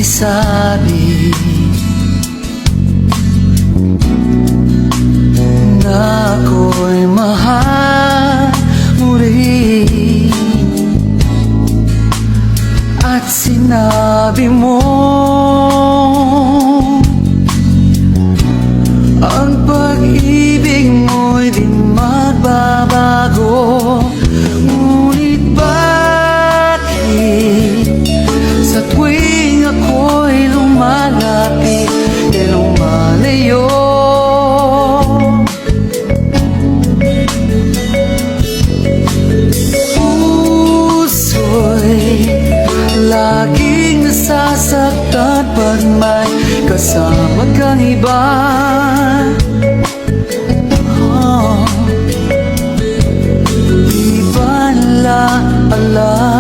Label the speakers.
Speaker 1: sinasabi na ako'y mahal mo rin, at sinabi mo ang pag-ibig mo'y di magbabago. Ngunit bakit sa tuwing ako'y lumalapit e lumalayo, puso'y laging nasasaktan pag may kasama kang iba? Di ba nila alam